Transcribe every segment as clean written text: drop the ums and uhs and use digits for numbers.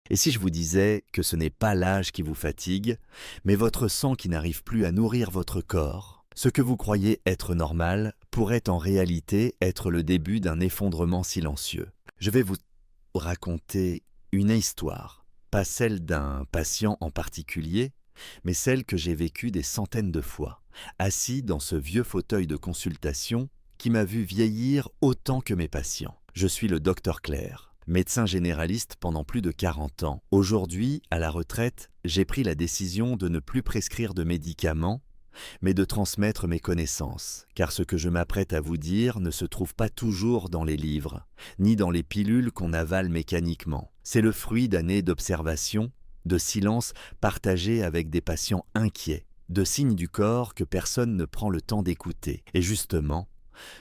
Et si je vous disais que ce n'est pas l'âge qui vous fatigue, mais votre sang qui n'arrive plus à nourrir votre corps, ce que vous croyez être normal pourrait en réalité être le début d'un effondrement silencieux. Je vais vous raconter une histoire, pas celle d'un patient en particulier, mais celle que j'ai vécue des centaines de fois, assis dans ce vieux fauteuil de consultation qui m'a vu vieillir autant que mes patients. Je suis le docteur Claire, médecin généraliste pendant plus de 40 ans. Aujourd'hui, à la retraite, j'ai pris la décision de ne plus prescrire de médicaments, mais de transmettre mes connaissances, car ce que je m'apprête à vous dire ne se trouve pas toujours dans les livres, ni dans les pilules qu'on avale mécaniquement. C'est le fruit d'années d'observation, de silence partagé avec des patients inquiets, de signes du corps que personne ne prend le temps d'écouter. Et justement,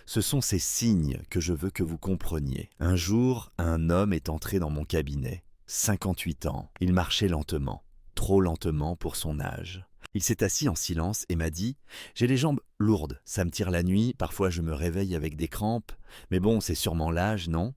ce sont ces signes que je veux que vous compreniez. Un jour, un homme est entré dans mon cabinet, 58 ans. Il marchait lentement, trop lentement pour son âge. Il s'est assis en silence et m'a dit « J'ai les jambes lourdes, ça me tire la nuit, parfois je me réveille avec des crampes, mais bon, c'est sûrement l'âge, non ?»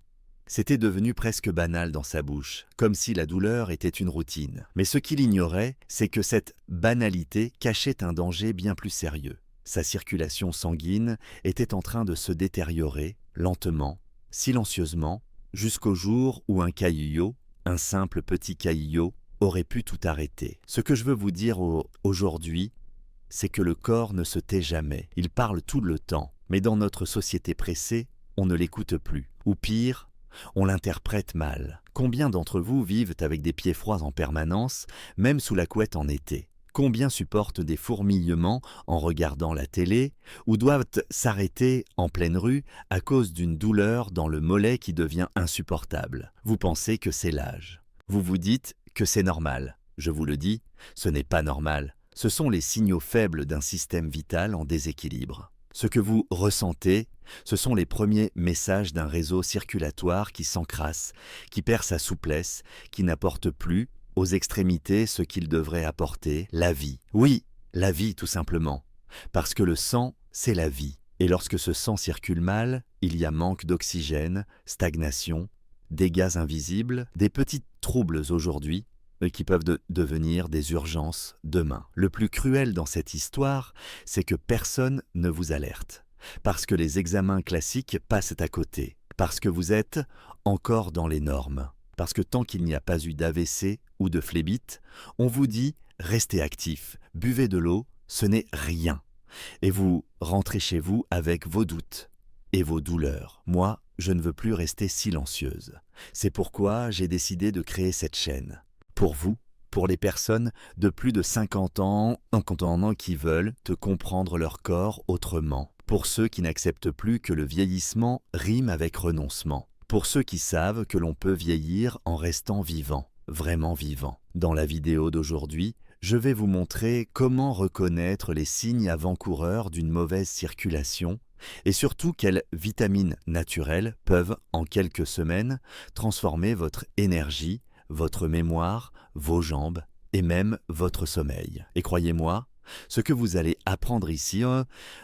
C'était devenu presque banal dans sa bouche, comme si la douleur était une routine. Mais ce qu'il ignorait, c'est que cette banalité cachait un danger bien plus sérieux. Sa circulation sanguine était en train de se détériorer, lentement, silencieusement, jusqu'au jour où un caillot, un simple petit caillot, aurait pu tout arrêter. Ce que je veux vous dire aujourd'hui, c'est que le corps ne se tait jamais. Il parle tout le temps, mais dans notre société pressée, on ne l'écoute plus. Ou pire, on l'interprète mal. Combien d'entre vous vivent avec des pieds froids en permanence, même sous la couette en été ? Combien supportent des fourmillements en regardant la télé ou doivent s'arrêter en pleine rue à cause d'une douleur dans le mollet qui devient insupportable ? Vous pensez que c'est l'âge. Vous vous dites que c'est normal. Je vous le dis, ce n'est pas normal. Ce sont les signaux faibles d'un système vital en déséquilibre. Ce que vous ressentez, ce sont les premiers messages d'un réseau circulatoire qui s'encrasse, qui perd sa souplesse, qui n'apporte plus aux extrémités ce qu'il devrait apporter, la vie. Oui, la vie tout simplement. Parce que le sang, c'est la vie. Et lorsque ce sang circule mal, il y a manque d'oxygène, stagnation, des gaz invisibles, des petits troubles aujourd'hui qui peuvent devenir des urgences demain. Le plus cruel dans cette histoire, c'est que personne ne vous alerte. Parce que les examens classiques passent à côté. Parce que vous êtes encore dans les normes. Parce que tant qu'il n'y a pas eu d'AVC ou de phlébite, on vous dit « restez actif, buvez de l'eau, ce n'est rien ». Et vous rentrez chez vous avec vos doutes et vos douleurs. Moi, je ne veux plus rester silencieuse. C'est pourquoi j'ai décidé de créer cette chaîne. Pour vous, pour les personnes de plus de 50 ans qui veulent te comprendre leur corps autrement. Pour ceux qui n'acceptent plus que le vieillissement rime avec renoncement. Pour ceux qui savent que l'on peut vieillir en restant vivant, vraiment vivant. Dans la vidéo d'aujourd'hui, je vais vous montrer comment reconnaître les signes avant-coureurs d'une mauvaise circulation et surtout quelles vitamines naturelles peuvent, en quelques semaines, transformer votre énergie, votre mémoire, vos jambes et même votre sommeil. Et croyez-moi, ce que vous allez apprendre ici,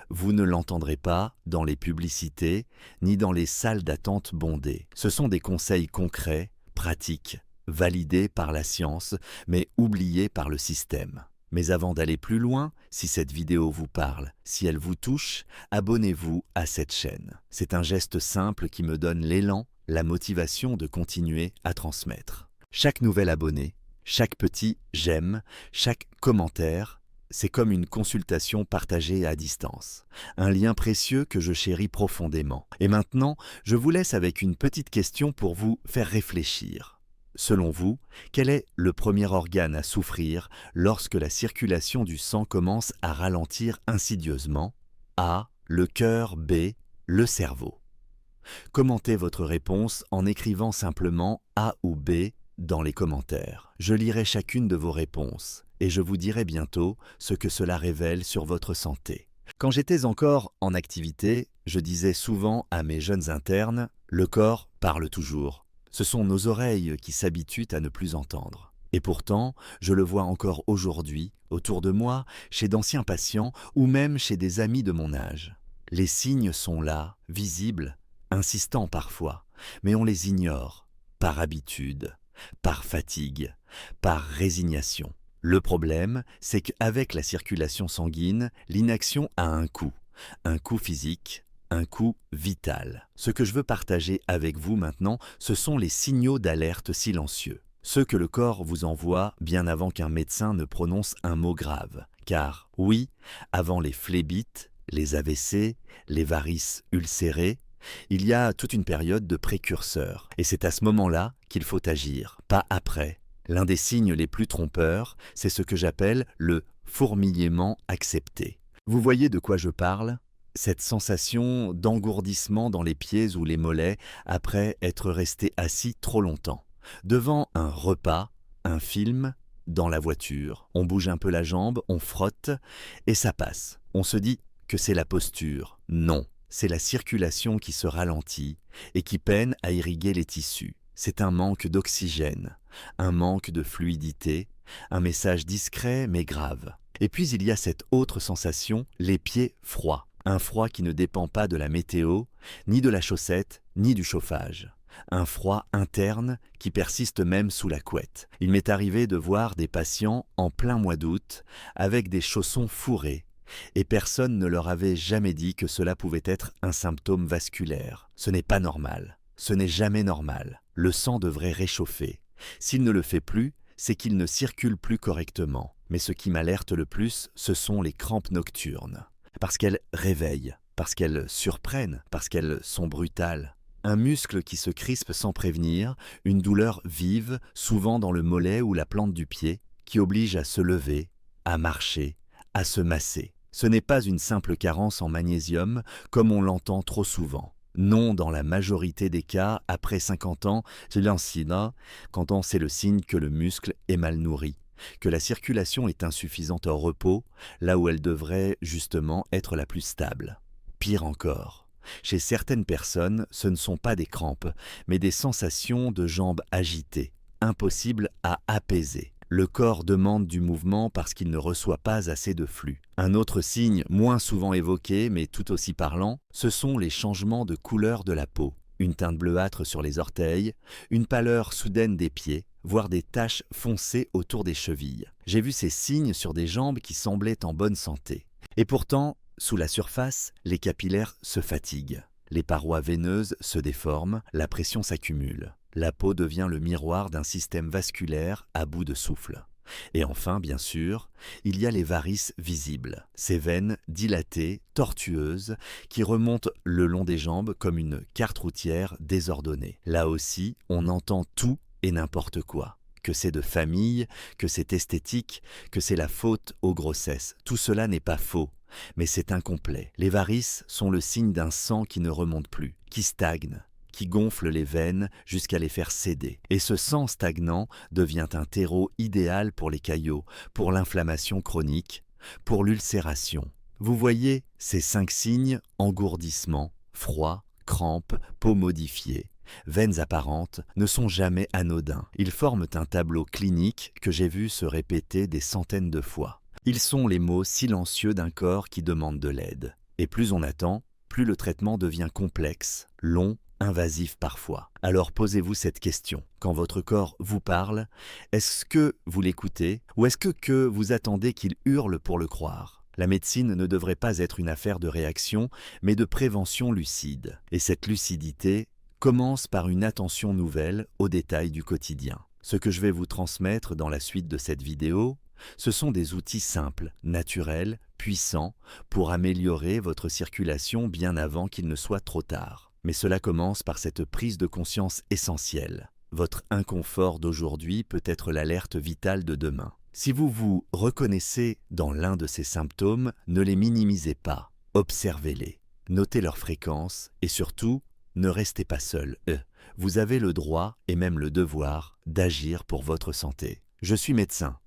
vous ne l'entendrez pas dans les publicités ni dans les salles d'attente bondées. Ce sont des conseils concrets, pratiques, validés par la science, mais oubliés par le système. Mais avant d'aller plus loin, si cette vidéo vous parle, si elle vous touche, abonnez-vous à cette chaîne. C'est un geste simple qui me donne l'élan, la motivation de continuer à transmettre. Chaque nouvel abonné, chaque petit « j'aime », chaque commentaire, c'est comme une consultation partagée à distance. Un lien précieux que je chéris profondément. Et maintenant, je vous laisse avec une petite question pour vous faire réfléchir. Selon vous, quel est le premier organe à souffrir lorsque la circulation du sang commence à ralentir insidieusement? A. Le cœur. B. Le cerveau. Commentez votre réponse en écrivant simplement A ou B dans les commentaires. Je lirai chacune de vos réponses et je vous dirai bientôt ce que cela révèle sur votre santé. Quand j'étais encore en activité, je disais souvent à mes jeunes internes « Le corps parle toujours ». Ce sont nos oreilles qui s'habituent à ne plus entendre. Et pourtant, je le vois encore aujourd'hui, autour de moi, chez d'anciens patients ou même chez des amis de mon âge. Les signes sont là, visibles, insistants parfois, mais on les ignore, par habitude, par fatigue, par résignation. Le problème, c'est qu'avec la circulation sanguine, l'inaction a un coût physique, un coût vital. Ce que je veux partager avec vous maintenant, ce sont les signaux d'alerte silencieux. Ceux que le corps vous envoie bien avant qu'un médecin ne prononce un mot grave. Car oui, avant les phlébites, les AVC, les varices ulcérées, il y a toute une période de précurseurs. Et c'est à ce moment-là qu'il faut agir, pas après. L'un des signes les plus trompeurs, c'est ce que j'appelle le fourmillement accepté. Vous voyez de quoi je parle ? Cette sensation d'engourdissement dans les pieds ou les mollets après être resté assis trop longtemps. Devant un repas, un film, dans la voiture, on bouge un peu la jambe, on frotte et ça passe. On se dit que c'est la posture. Non, c'est la circulation qui se ralentit et qui peine à irriguer les tissus. C'est un manque d'oxygène, un manque de fluidité, un message discret mais grave. Et puis il y a cette autre sensation, les pieds froids. Un froid qui ne dépend pas de la météo, ni de la chaussette, ni du chauffage. Un froid interne qui persiste même sous la couette. Il m'est arrivé de voir des patients en plein mois d'août avec des chaussons fourrés et personne ne leur avait jamais dit que cela pouvait être un symptôme vasculaire. Ce n'est pas normal. Ce n'est jamais normal. Le sang devrait réchauffer. S'il ne le fait plus, c'est qu'il ne circule plus correctement. Mais ce qui m'alerte le plus, ce sont les crampes nocturnes. Parce qu'elles réveillent, parce qu'elles surprennent, parce qu'elles sont brutales. Un muscle qui se crispe sans prévenir, une douleur vive, souvent dans le mollet ou la plante du pied, qui oblige à se lever, à marcher, à se masser. Ce n'est pas une simple carence en magnésium, comme on l'entend trop souvent. Non, dans la majorité des cas, après 50 ans, c'est l'insida, quand c'est le signe que le muscle est mal nourri, que la circulation est insuffisante au repos, là où elle devrait justement être la plus stable. Pire encore, chez certaines personnes, ce ne sont pas des crampes, mais des sensations de jambes agitées, impossibles à apaiser. Le corps demande du mouvement parce qu'il ne reçoit pas assez de flux. Un autre signe, moins souvent évoqué mais tout aussi parlant, ce sont les changements de couleur de la peau. Une teinte bleuâtre sur les orteils, une pâleur soudaine des pieds, voire des taches foncées autour des chevilles. J'ai vu ces signes sur des jambes qui semblaient en bonne santé. Et pourtant, sous la surface, les capillaires se fatiguent. Les parois veineuses se déforment, la pression s'accumule. La peau devient le miroir d'un système vasculaire à bout de souffle. Et enfin, bien sûr, il y a les varices visibles, ces veines dilatées, tortueuses, qui remontent le long des jambes comme une carte routière désordonnée. Là aussi, on entend tout et n'importe quoi. Que c'est de famille, que c'est esthétique, que c'est la faute aux grossesses. Tout cela n'est pas faux, mais c'est incomplet. Les varices sont le signe d'un sang qui ne remonte plus, qui stagne, qui gonfle les veines jusqu'à les faire céder. Et ce sang stagnant devient un terreau idéal pour les caillots, pour l'inflammation chronique, pour l'ulcération. Vous voyez ces 5 signes, engourdissement, froid, crampes, peau modifiée, veines apparentes, ne sont jamais anodins. Ils forment un tableau clinique que j'ai vu se répéter des centaines de fois. Ils sont les mots silencieux d'un corps qui demande de l'aide. Et plus on attend, plus le traitement devient complexe, long, invasif parfois. Alors posez-vous cette question. Quand votre corps vous parle, est-ce que vous l'écoutez ou est-ce que vous attendez qu'il hurle pour le croire ? La médecine ne devrait pas être une affaire de réaction, mais de prévention lucide. Et cette lucidité commence par une attention nouvelle aux détails du quotidien. Ce que je vais vous transmettre dans la suite de cette vidéo, ce sont des outils simples, naturels, puissants, pour améliorer votre circulation bien avant qu'il ne soit trop tard. Mais cela commence par cette prise de conscience essentielle. Votre inconfort d'aujourd'hui peut être l'alerte vitale de demain. Si vous vous reconnaissez dans l'un de ces symptômes, ne les minimisez pas, observez-les, notez leur fréquence et surtout, ne restez pas seul. Vous avez le droit et même le devoir d'agir pour votre santé. Je suis médecin.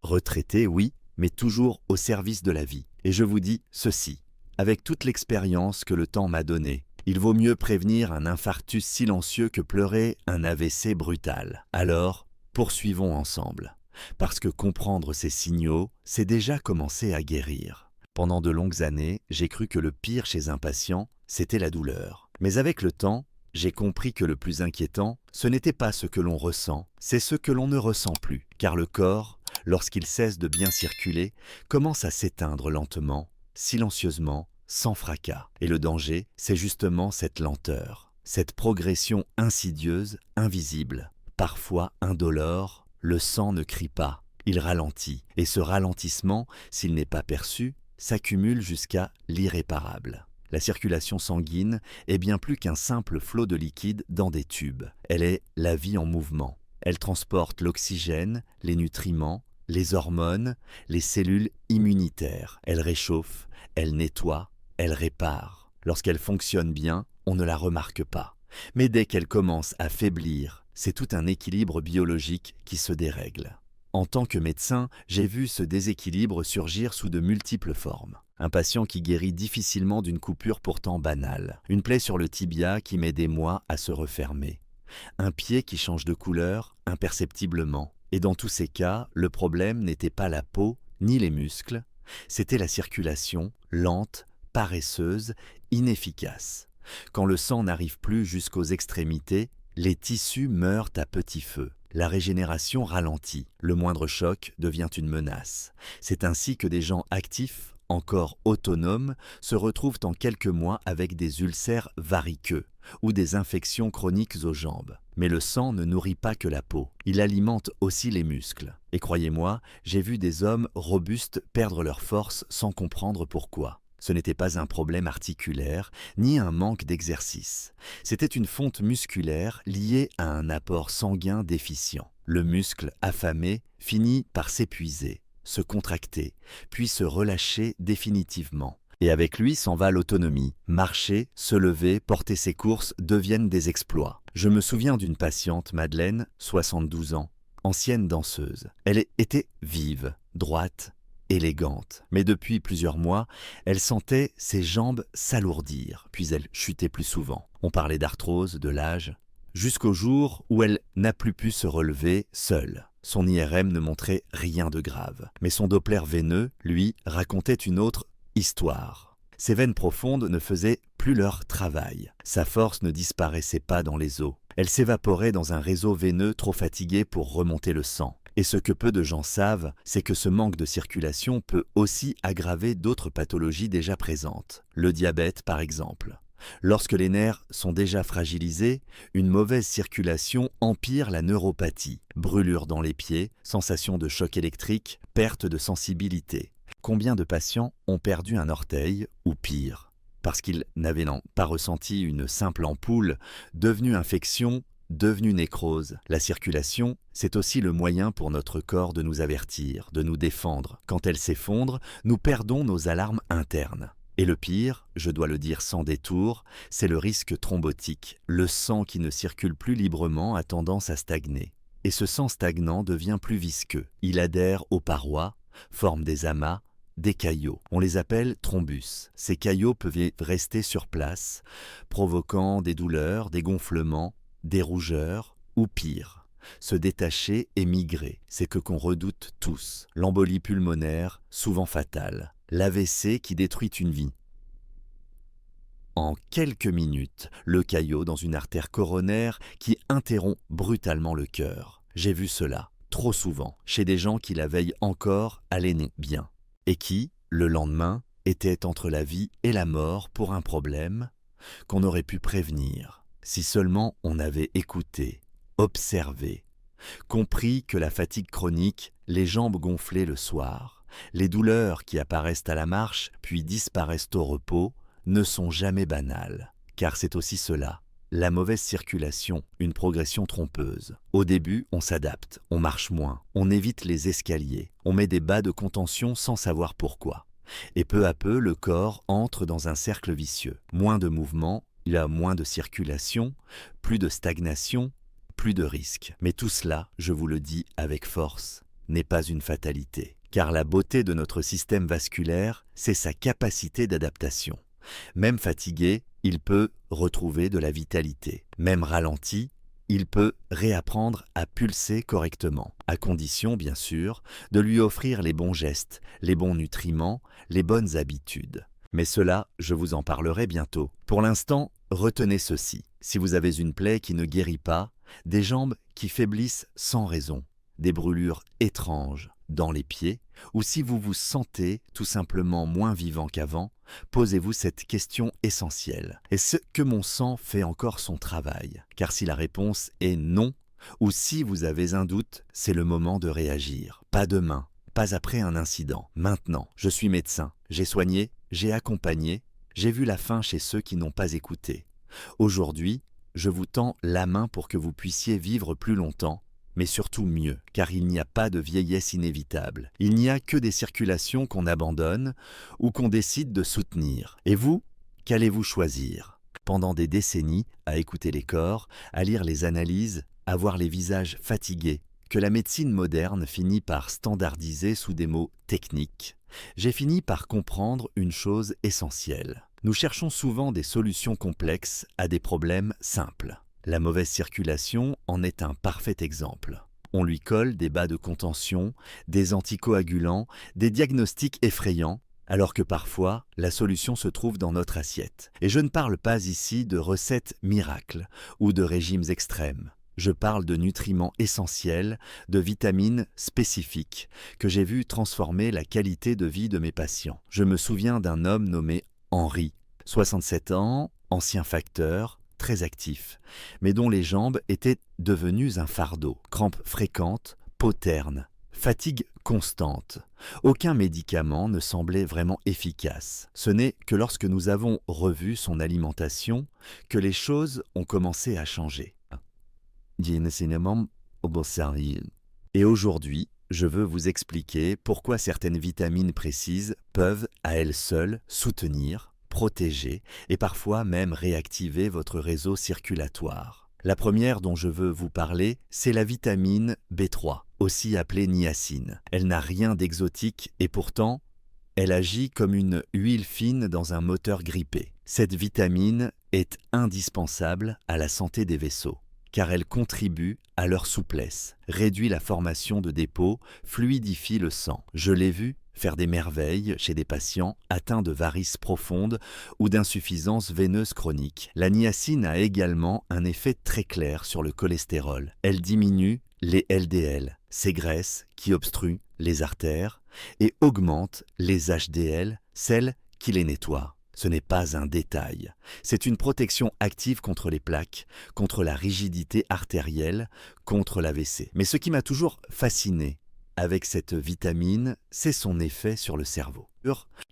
Retraité, oui, mais toujours au service de la vie. Et je vous dis ceci, avec toute l'expérience que le temps m'a donnée, il vaut mieux prévenir un infarctus silencieux que pleurer un AVC brutal. Alors, poursuivons ensemble. Parce que comprendre ces signaux, c'est déjà commencer à guérir. Pendant de longues années, j'ai cru que le pire chez un patient, c'était la douleur. Mais avec le temps, j'ai compris que le plus inquiétant, ce n'était pas ce que l'on ressent, c'est ce que l'on ne ressent plus, car le corps, lorsqu'il cesse de bien circuler, commence à s'éteindre lentement, silencieusement, sans fracas. Et le danger, c'est justement cette lenteur, cette progression insidieuse, invisible, parfois indolore. Le sang ne crie pas, il ralentit, et ce ralentissement, s'il n'est pas perçu, s'accumule jusqu'à l'irréparable. La circulation sanguine est bien plus qu'un simple flot de liquide dans des tubes. Elle est la vie en mouvement. Elle transporte l'oxygène, les nutriments, les hormones, les cellules immunitaires. Elle réchauffe, elle nettoie, elle répare. Lorsqu'elle fonctionne bien, on ne la remarque pas. Mais dès qu'elle commence à faiblir, c'est tout un équilibre biologique qui se dérègle. En tant que médecin, j'ai vu ce déséquilibre surgir sous de multiples formes. Un patient qui guérit difficilement d'une coupure pourtant banale. Une plaie sur le tibia qui met des mois à se refermer. Un pied qui change de couleur imperceptiblement. Et dans tous ces cas, le problème n'était pas la peau ni les muscles, c'était la circulation, lente, paresseuse, inefficace. Quand le sang n'arrive plus jusqu'aux extrémités, les tissus meurent à petit feu. La régénération ralentit, le moindre choc devient une menace. C'est ainsi que des gens actifs, encore autonomes, se retrouvent en quelques mois avec des ulcères variqueux ou des infections chroniques aux jambes. Mais le sang ne nourrit pas que la peau, il alimente aussi les muscles. Et croyez-moi, j'ai vu des hommes robustes perdre leur force sans comprendre pourquoi. Ce n'était pas un problème articulaire, ni un manque d'exercice. C'était une fonte musculaire liée à un apport sanguin déficient. Le muscle affamé finit par s'épuiser, se contracter, puis se relâcher définitivement. Et avec lui s'en va l'autonomie. Marcher, se lever, porter ses courses deviennent des exploits. Je me souviens d'une patiente, Madeleine, 72 ans, ancienne danseuse. Elle était vive, droite, élégante. Mais depuis plusieurs mois, elle sentait ses jambes s'alourdir, puis elle chutait plus souvent. On parlait d'arthrose, de l'âge, jusqu'au jour où elle n'a plus pu se relever seule. Son IRM ne montrait rien de grave, mais son Doppler veineux, lui, racontait une autre histoire. Ses veines profondes ne faisaient plus leur travail. Sa force ne disparaissait pas dans les os. Elle s'évaporait dans un réseau veineux trop fatigué pour remonter le sang. Et ce que peu de gens savent, c'est que ce manque de circulation peut aussi aggraver d'autres pathologies déjà présentes. Le diabète, par exemple. Lorsque les nerfs sont déjà fragilisés, une mauvaise circulation empire la neuropathie. Brûlures dans les pieds, sensation de choc électrique, perte de sensibilité. Combien de patients ont perdu un orteil, ou pire, parce qu'ils n'avaient pas ressenti une simple ampoule, devenue infection, devenue nécrose. La circulation, c'est aussi le moyen pour notre corps de nous avertir, de nous défendre. Quand elle s'effondre, nous perdons nos alarmes internes. Et le pire, je dois le dire sans détour, c'est le risque thrombotique. Le sang qui ne circule plus librement a tendance à stagner. Et ce sang stagnant devient plus visqueux. Il adhère aux parois, forme des amas, des caillots. On les appelle thrombus. Ces caillots peuvent rester sur place, provoquant des douleurs, des gonflements, des rougeurs, ou pire, se détacher et migrer. C'est que qu'on redoute tous. L'embolie pulmonaire, souvent fatale. L'AVC qui détruit une vie. En quelques minutes, le caillot dans une artère coronaire qui interrompt brutalement le cœur. J'ai vu cela, trop souvent, chez des gens qui la veille encore allaient bien. Et qui, le lendemain, étaient entre la vie et la mort pour un problème qu'on aurait pu prévenir. Si seulement on avait écouté, observé, compris que la fatigue chronique, les jambes gonflées le soir, les douleurs qui apparaissent à la marche puis disparaissent au repos, ne sont jamais banales. Car c'est aussi cela, la mauvaise circulation, une progression trompeuse. Au début, on s'adapte, on marche moins, on évite les escaliers, on met des bas de contention sans savoir pourquoi. Et peu à peu, le corps entre dans un cercle vicieux. Moins de mouvement, il y a moins de circulation, plus de stagnation, plus de risques. Mais tout cela, je vous le dis avec force, n'est pas une fatalité. Car la beauté de notre système vasculaire, c'est sa capacité d'adaptation. Même fatigué, il peut retrouver de la vitalité. Même ralenti, il peut réapprendre à pulser correctement, à condition, bien sûr, de lui offrir les bons gestes, les bons nutriments, les bonnes habitudes. Mais cela, je vous en parlerai bientôt. Pour l'instant, Retenez ceci, si vous avez une plaie qui ne guérit pas, des jambes qui faiblissent sans raison, des brûlures étranges dans les pieds, ou si vous vous sentez tout simplement moins vivant qu'avant, posez-vous cette question essentielle. Est-ce que mon sang fait encore son travail? Car si la réponse est non, ou si vous avez un doute, c'est le moment de réagir. Pas demain, pas après un incident, maintenant. Je suis médecin, j'ai soigné, j'ai accompagné, j'ai vu la fin chez ceux qui n'ont pas écouté. Aujourd'hui, je vous tends la main pour que vous puissiez vivre plus longtemps, mais surtout mieux, car il n'y a pas de vieillesse inévitable. Il n'y a que des circulations qu'on abandonne ou qu'on décide de soutenir. Et vous, qu'allez-vous choisir? Pendant des décennies, à écouter les corps, à lire les analyses, à voir les visages fatigués, que la médecine moderne finit par standardiser sous des mots techniques, j'ai fini par comprendre une chose essentielle. Nous cherchons souvent des solutions complexes à des problèmes simples. La mauvaise circulation en est un parfait exemple. On lui colle des bas de contention, des anticoagulants, des diagnostics effrayants, alors que parfois, la solution se trouve dans notre assiette. Et je ne parle pas ici de recettes miracles ou de régimes extrêmes. Je parle de nutriments essentiels, de vitamines spécifiques, que j'ai vu transformer la qualité de vie de mes patients. Je me souviens d'un homme nommé Henri, 67 ans, ancien facteur, très actif, mais dont les jambes étaient devenues un fardeau. Crampes fréquentes, peau terne, fatigue constante. Aucun médicament ne semblait vraiment efficace. Ce n'est que lorsque nous avons revu son alimentation que les choses ont commencé à changer. Et aujourd'hui, je veux vous expliquer pourquoi certaines vitamines précises peuvent, à elles seules, soutenir, protéger et parfois même réactiver votre réseau circulatoire. La première dont je veux vous parler, c'est la vitamine B3, aussi appelée niacine. Elle n'a rien d'exotique et pourtant, elle agit comme une huile fine dans un moteur grippé. Cette vitamine est indispensable à la santé des vaisseaux, car elle contribue à leur souplesse, réduit la formation de dépôts, fluidifie le sang. Je l'ai vu faire des merveilles chez des patients atteints de varices profondes ou d'insuffisance veineuse chronique. La niacine a également un effet très clair sur le cholestérol. Elle diminue les LDL, ces graisses qui obstruent les artères, et augmente les HDL, celles qui les nettoient. Ce n'est pas un détail, c'est une protection active contre les plaques, contre la rigidité artérielle, contre l'AVC. Mais ce qui m'a toujours fasciné avec cette vitamine, c'est son effet sur le cerveau.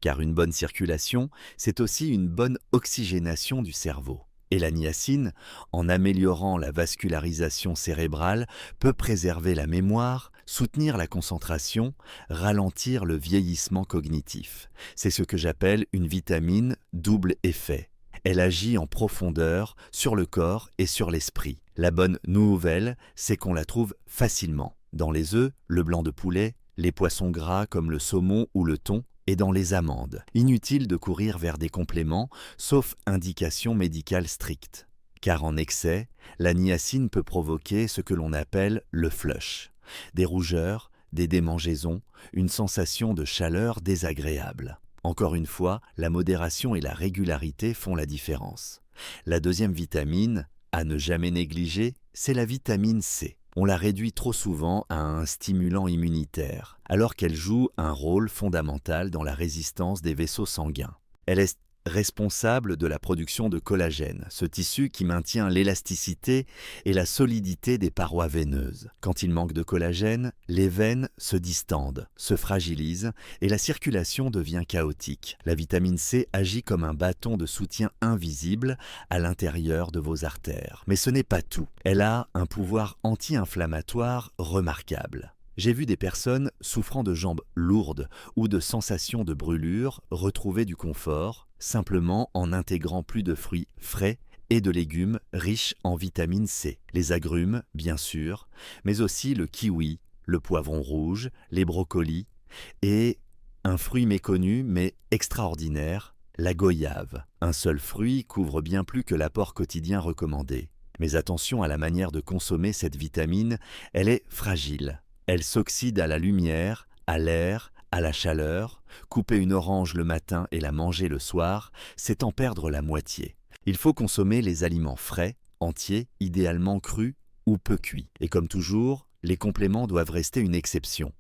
Car une bonne circulation, c'est aussi une bonne oxygénation du cerveau. Et la niacine, en améliorant la vascularisation cérébrale, peut préserver la mémoire, soutenir la concentration, ralentir le vieillissement cognitif. C'est ce que j'appelle une vitamine double effet. Elle agit en profondeur sur le corps et sur l'esprit. La bonne nouvelle, c'est qu'on la trouve facilement. Dans les œufs, le blanc de poulet, les poissons gras comme le saumon ou le thon, et dans les amandes. Inutile de courir vers des compléments, sauf indication médicale stricte. Car en excès, la niacine peut provoquer ce que l'on appelle le flush. Des rougeurs, des démangeaisons, une sensation de chaleur désagréable. Encore une fois, la modération et la régularité font la différence. La deuxième vitamine, à ne jamais négliger, c'est la vitamine C. On la réduit trop souvent à un stimulant immunitaire, alors qu'elle joue un rôle fondamental dans la résistance des vaisseaux sanguins. Elle est responsable de la production de collagène, ce tissu qui maintient l'élasticité et la solidité des parois veineuses. Quand il manque de collagène, les veines se distendent, se fragilisent et la circulation devient chaotique. La vitamine C agit comme un bâton de soutien invisible à l'intérieur de vos artères. Mais ce n'est pas tout. Elle a un pouvoir anti-inflammatoire remarquable. J'ai vu des personnes souffrant de jambes lourdes ou de sensations de brûlure retrouver du confort simplement en intégrant plus de fruits frais et de légumes riches en vitamine C. Les agrumes, bien sûr, mais aussi le kiwi, le poivron rouge, les brocolis et un fruit méconnu mais extraordinaire, la goyave. Un seul fruit couvre bien plus que l'apport quotidien recommandé. Mais attention à la manière de consommer cette vitamine, elle est fragile. Elle s'oxyde à la lumière, à l'air, à la chaleur. Couper une orange le matin et la manger le soir, c'est en perdre la moitié. Il faut consommer les aliments frais, entiers, idéalement crus ou peu cuits. Et comme toujours, les compléments doivent rester une exception,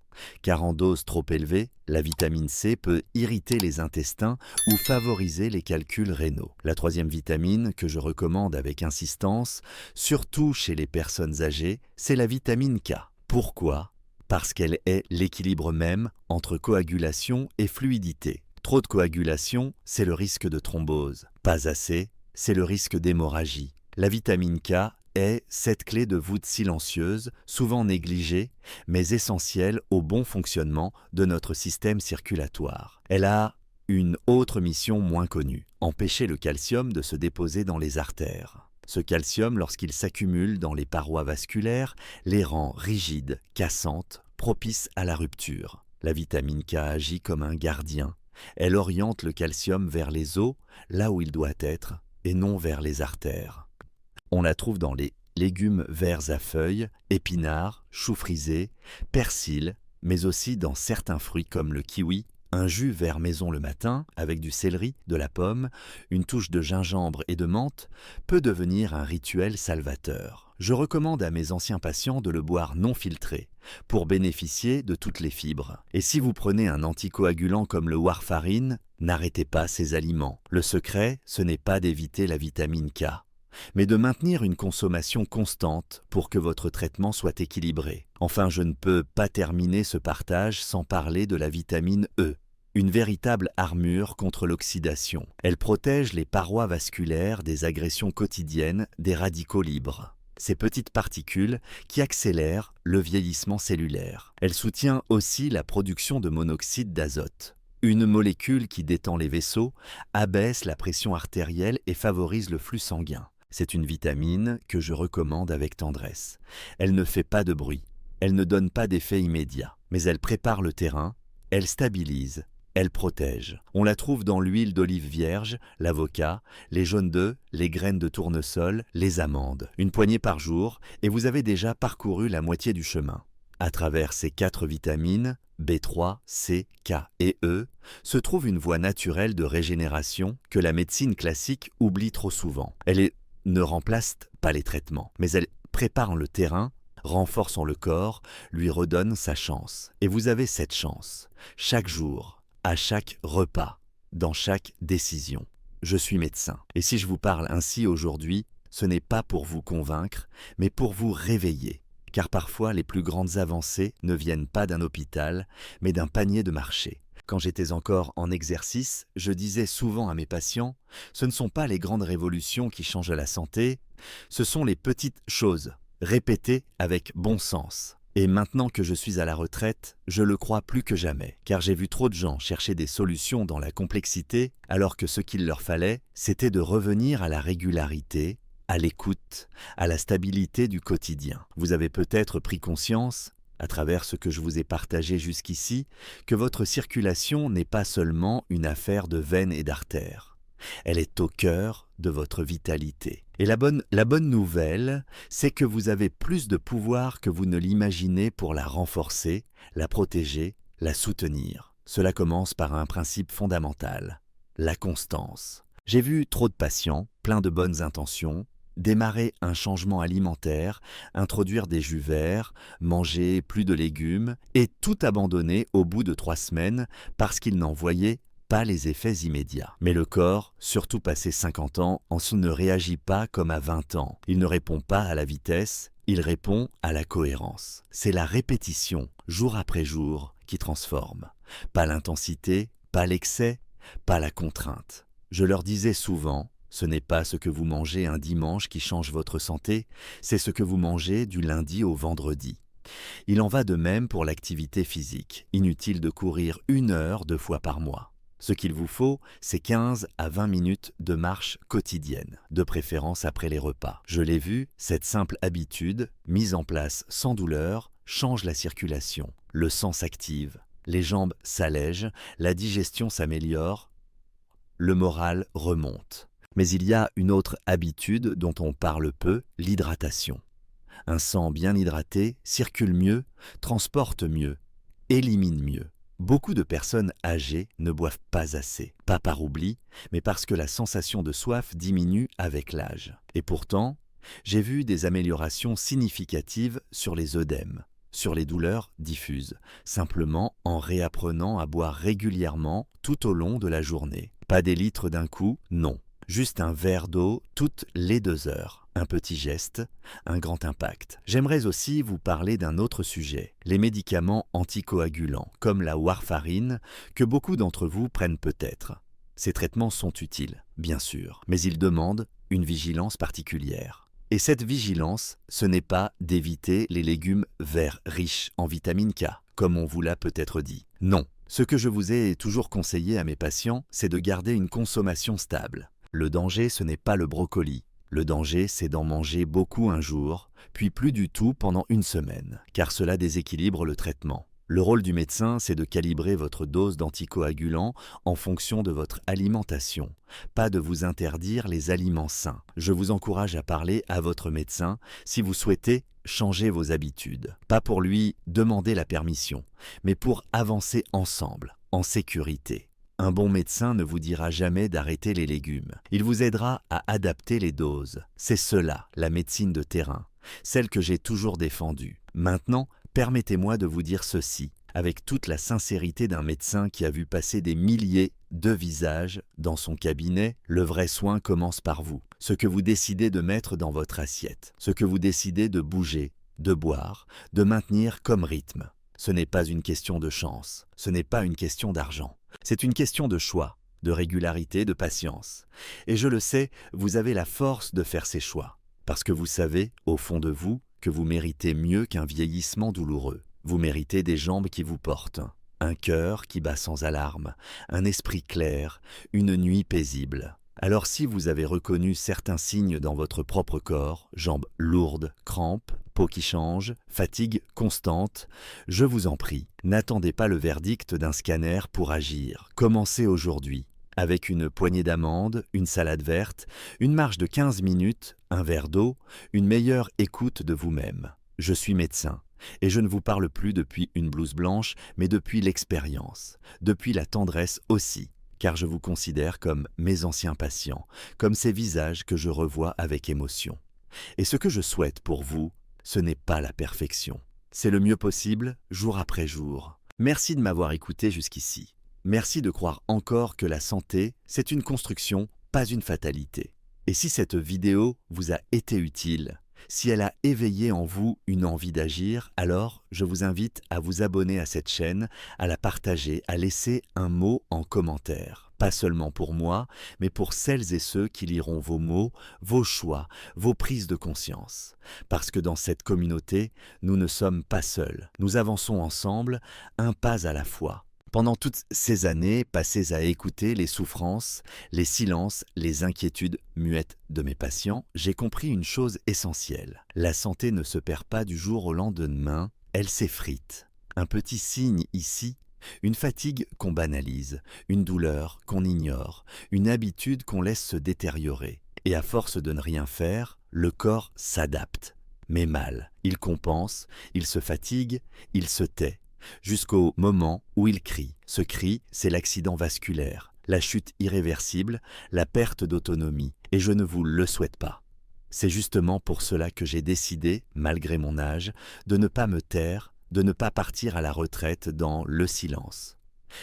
car en dose trop élevée, la vitamine C peut irriter les intestins ou favoriser les calculs rénaux. La troisième vitamine que je recommande avec insistance, surtout chez les personnes âgées, c'est la vitamine K. Pourquoi ? Parce qu'elle est l'équilibre même entre coagulation et fluidité. Trop de coagulation, c'est le risque de thrombose. Pas assez, c'est le risque d'hémorragie. La vitamine K est cette clé de voûte silencieuse, souvent négligée, mais essentielle au bon fonctionnement de notre système circulatoire. Elle a une autre mission moins connue, empêcher le calcium de se déposer dans les artères. Ce calcium, lorsqu'il s'accumule dans les parois vasculaires, les rend rigides, cassantes, propices à la rupture. La vitamine K agit comme un gardien. Elle oriente le calcium vers les os, là où il doit être, et non vers les artères. On la trouve dans les légumes verts à feuilles, épinards, choux frisés, persil, mais aussi dans certains fruits comme le kiwi. Un jus vert maison le matin, avec du céleri, de la pomme, une touche de gingembre et de menthe, peut devenir un rituel salvateur. Je recommande à mes anciens patients de le boire non filtré, pour bénéficier de toutes les fibres. Et si vous prenez un anticoagulant comme le warfarine, n'arrêtez pas ces aliments. Le secret, ce n'est pas d'éviter la vitamine K, mais de maintenir une consommation constante pour que votre traitement soit équilibré. Enfin, je ne peux pas terminer ce partage sans parler de la vitamine E, une véritable armure contre l'oxydation. Elle protège les parois vasculaires des agressions quotidiennes des radicaux libres, ces petites particules qui accélèrent le vieillissement cellulaire. Elle soutient aussi la production de monoxyde d'azote, une molécule qui détend les vaisseaux, abaisse la pression artérielle et favorise le flux sanguin. C'est une vitamine que je recommande avec tendresse. Elle ne fait pas de bruit, elle ne donne pas d'effet immédiat, mais elle prépare le terrain, elle stabilise, elle protège. On la trouve dans l'huile d'olive vierge, l'avocat, les jaunes d'œufs, les graines de tournesol, les amandes. Une poignée par jour et vous avez déjà parcouru la moitié du chemin. À travers ces 4 vitamines, B3, C, K et E, se trouve une voie naturelle de régénération que la médecine classique oublie trop souvent. Ne remplace pas les traitements, mais elle prépare le terrain, renforce le corps, lui redonne sa chance. Et vous avez cette chance, chaque jour, à chaque repas, dans chaque décision. Je suis médecin, et si je vous parle ainsi aujourd'hui, ce n'est pas pour vous convaincre, mais pour vous réveiller. Car parfois, les plus grandes avancées ne viennent pas d'un hôpital, mais d'un panier de marché. Quand j'étais encore en exercice, je disais souvent à mes patients, ce ne sont pas les grandes révolutions qui changent la santé, ce sont les petites choses, répétées avec bon sens. Et maintenant que je suis à la retraite, je le crois plus que jamais, car j'ai vu trop de gens chercher des solutions dans la complexité, alors que ce qu'il leur fallait, c'était de revenir à la régularité, à l'écoute, à la stabilité du quotidien. Vous avez peut-être pris conscience, à travers ce que je vous ai partagé jusqu'ici, que votre circulation n'est pas seulement une affaire de veines et d'artères. Elle est au cœur de votre vitalité. Et la bonne nouvelle, c'est que vous avez plus de pouvoir que vous ne l'imaginez pour la renforcer, la protéger, la soutenir. Cela commence par un principe fondamental, la constance. J'ai vu trop de patients, pleins de bonnes intentions, démarrer un changement alimentaire, introduire des jus verts, manger plus de légumes et tout abandonner au bout de 3 semaines parce qu'ils n'en voyaient pas les effets immédiats. Mais le corps, surtout passé 50 ans, ne réagit pas comme à 20 ans. Il ne répond pas à la vitesse, il répond à la cohérence. C'est la répétition, jour après jour, qui transforme. Pas l'intensité, pas l'excès, pas la contrainte. Je leur disais souvent, ce n'est pas ce que vous mangez un dimanche qui change votre santé, c'est ce que vous mangez du lundi au vendredi. Il en va de même pour l'activité physique. Inutile de courir 1 heure 2 fois par mois. Ce qu'il vous faut, c'est 15 à 20 minutes de marche quotidienne, de préférence après les repas. Je l'ai vu, cette simple habitude, mise en place sans douleur, change la circulation. Le sang s'active, les jambes s'allègent, la digestion s'améliore, le moral remonte. Mais il y a une autre habitude dont on parle peu, l'hydratation. Un sang bien hydraté circule mieux, transporte mieux, élimine mieux. Beaucoup de personnes âgées ne boivent pas assez, pas par oubli, mais parce que la sensation de soif diminue avec l'âge. Et pourtant, j'ai vu des améliorations significatives sur les œdèmes, sur les douleurs diffuses, simplement en réapprenant à boire régulièrement tout au long de la journée. Pas des litres d'un coup, non. Juste un verre d'eau toutes les 2 heures. Un petit geste, un grand impact. J'aimerais aussi vous parler d'un autre sujet, les médicaments anticoagulants, comme la warfarine, que beaucoup d'entre vous prennent peut-être. Ces traitements sont utiles, bien sûr, mais ils demandent une vigilance particulière. Et cette vigilance, ce n'est pas d'éviter les légumes verts riches en vitamine K, comme on vous l'a peut-être dit. Non, ce que je vous ai toujours conseillé à mes patients, c'est de garder une consommation stable. Le danger, ce n'est pas le brocoli. Le danger, c'est d'en manger beaucoup un jour, puis plus du tout pendant une semaine, car cela déséquilibre le traitement. Le rôle du médecin, c'est de calibrer votre dose d'anticoagulants en fonction de votre alimentation, pas de vous interdire les aliments sains. Je vous encourage à parler à votre médecin si vous souhaitez changer vos habitudes. Pas pour lui demander la permission, mais pour avancer ensemble, en sécurité. Un bon médecin ne vous dira jamais d'arrêter les légumes. Il vous aidera à adapter les doses. C'est cela, la médecine de terrain, celle que j'ai toujours défendue. Maintenant, permettez-moi de vous dire ceci, avec toute la sincérité d'un médecin qui a vu passer des milliers de visages dans son cabinet. Le vrai soin commence par vous. Ce que vous décidez de mettre dans votre assiette, ce que vous décidez de bouger, de boire, de maintenir comme rythme. Ce n'est pas une question de chance, ce n'est pas une question d'argent. C'est une question de choix, de régularité, de patience. Et je le sais, vous avez la force de faire ces choix. Parce que vous savez, au fond de vous, que vous méritez mieux qu'un vieillissement douloureux. Vous méritez des jambes qui vous portent, un cœur qui bat sans alarme, un esprit clair, une nuit paisible. Alors si vous avez reconnu certains signes dans votre propre corps, jambes lourdes, crampes, peau qui change, fatigue constante, je vous en prie, n'attendez pas le verdict d'un scanner pour agir. Commencez aujourd'hui, avec une poignée d'amandes, une salade verte, une marche de 15 minutes, un verre d'eau, une meilleure écoute de vous-même. Je suis médecin, et je ne vous parle plus depuis une blouse blanche, mais depuis l'expérience, depuis la tendresse aussi. Car je vous considère comme mes anciens patients, comme ces visages que je revois avec émotion. Et ce que je souhaite pour vous, ce n'est pas la perfection. C'est le mieux possible, jour après jour. Merci de m'avoir écouté jusqu'ici. Merci de croire encore que la santé, c'est une construction, pas une fatalité. Et si cette vidéo vous a été utile, si elle a éveillé en vous une envie d'agir, alors je vous invite à vous abonner à cette chaîne, à la partager, à laisser un mot en commentaire. Pas seulement pour moi, mais pour celles et ceux qui liront vos mots, vos choix, vos prises de conscience. Parce que dans cette communauté, nous ne sommes pas seuls. Nous avançons ensemble, un pas à la fois. Pendant toutes ces années passées à écouter les souffrances, les silences, les inquiétudes muettes de mes patients, j'ai compris une chose essentielle. La santé ne se perd pas du jour au lendemain, elle s'effrite. Un petit signe ici, une fatigue qu'on banalise, une douleur qu'on ignore, une habitude qu'on laisse se détériorer. Et à force de ne rien faire, le corps s'adapte. Mais mal, il compense, il se fatigue, il se tait. Jusqu'au moment où il crie. Ce cri, c'est l'accident vasculaire, la chute irréversible, la perte d'autonomie, et je ne vous le souhaite pas. C'est justement pour cela que j'ai décidé, malgré mon âge, de ne pas me taire, de ne pas partir à la retraite dans le silence.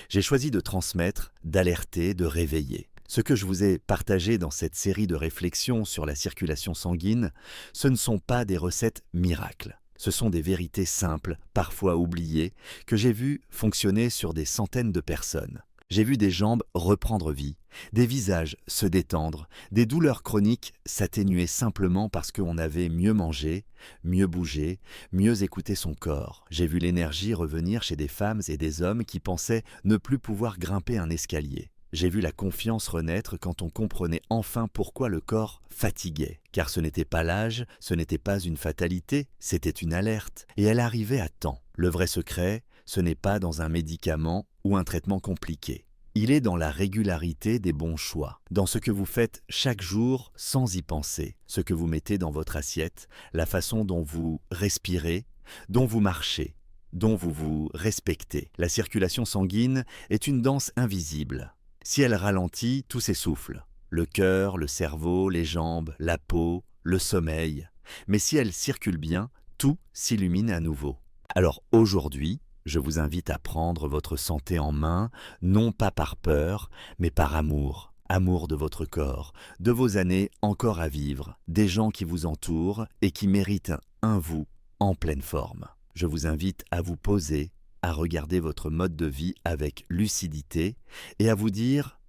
J'ai choisi de transmettre, d'alerter, de réveiller. Ce que je vous ai partagé dans cette série de réflexions sur la circulation sanguine, ce ne sont pas des recettes miracles. Ce sont des vérités simples, parfois oubliées, que j'ai vues fonctionner sur des centaines de personnes. J'ai vu des jambes reprendre vie, des visages se détendre, des douleurs chroniques s'atténuer simplement parce qu'on avait mieux mangé, mieux bougé, mieux écouté son corps. J'ai vu l'énergie revenir chez des femmes et des hommes qui pensaient ne plus pouvoir grimper un escalier. J'ai vu la confiance renaître quand on comprenait enfin pourquoi le corps fatiguait. Car ce n'était pas l'âge, ce n'était pas une fatalité, c'était une alerte. Et elle arrivait à temps. Le vrai secret, ce n'est pas dans un médicament ou un traitement compliqué. Il est dans la régularité des bons choix, dans ce que vous faites chaque jour sans y penser, ce que vous mettez dans votre assiette, la façon dont vous respirez, dont vous marchez. dont vous vous respectez. La circulation sanguine est une danse invisible. Si elle ralentit, tout s'essouffle. Le cœur, le cerveau, les jambes, la peau, le sommeil. Mais si elle circule bien, tout s'illumine à nouveau. Alors aujourd'hui, je vous invite à prendre votre santé en main, non pas par peur, mais par amour. Amour de votre corps, de vos années encore à vivre, des gens qui vous entourent et qui méritent un vous en pleine forme. Je vous invite à vous poser, à regarder votre mode de vie avec lucidité et à vous dire: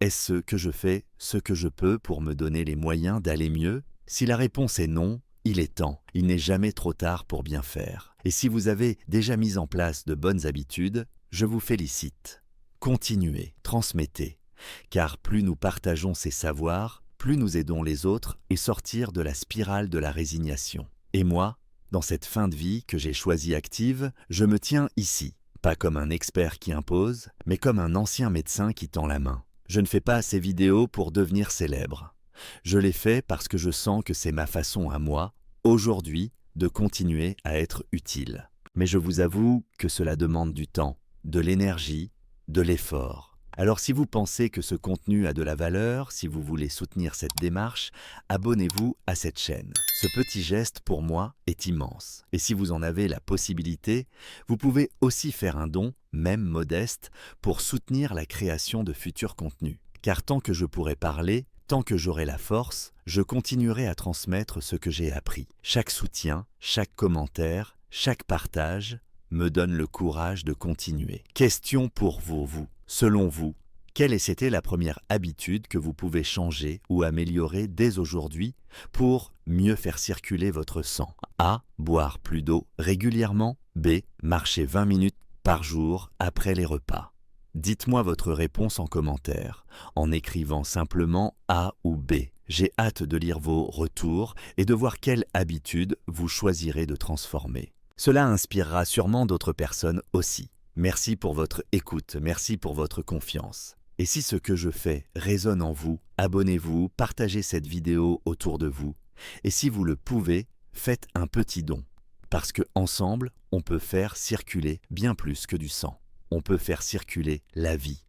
est-ce que je fais ce que je peux pour me donner les moyens d'aller mieux? Si la réponse est non, il est temps, il n'est jamais trop tard pour bien faire. Et si vous avez déjà mis en place de bonnes habitudes, je vous félicite. Continuez, transmettez, car plus nous partageons ces savoirs, plus nous aidons les autres et sortir de la spirale de la résignation. Et moi, dans cette fin de vie que j'ai choisie active, je me tiens ici, pas comme un expert qui impose, mais comme un ancien médecin qui tend la main. Je ne fais pas ces vidéos pour devenir célèbre. Je les fais parce que je sens que c'est ma façon à moi, aujourd'hui, de continuer à être utile. Mais je vous avoue que cela demande du temps, de l'énergie, de l'effort. Alors si vous pensez que ce contenu a de la valeur, si vous voulez soutenir cette démarche, abonnez-vous à cette chaîne. Ce petit geste pour moi est immense. Et si vous en avez la possibilité, vous pouvez aussi faire un don, même modeste, pour soutenir la création de futurs contenus. Car tant que je pourrai parler, tant que j'aurai la force, je continuerai à transmettre ce que j'ai appris. Chaque soutien, chaque commentaire, chaque partage me donne le courage de continuer. Question pour vous. Selon vous, quelle était la première habitude que vous pouvez changer ou améliorer dès aujourd'hui pour mieux faire circuler votre sang? A. Boire plus d'eau régulièrement. B. Marcher 20 minutes par jour après les repas. Dites-moi votre réponse en commentaire, en écrivant simplement A ou B. J'ai hâte de lire vos retours et de voir quelle habitude vous choisirez de transformer. Cela inspirera sûrement d'autres personnes aussi. Merci pour votre écoute, merci pour votre confiance. Et si ce que je fais résonne en vous, abonnez-vous, partagez cette vidéo autour de vous. Et si vous le pouvez, faites un petit don. Parce qu'ensemble, on peut faire circuler bien plus que du sang. On peut faire circuler la vie.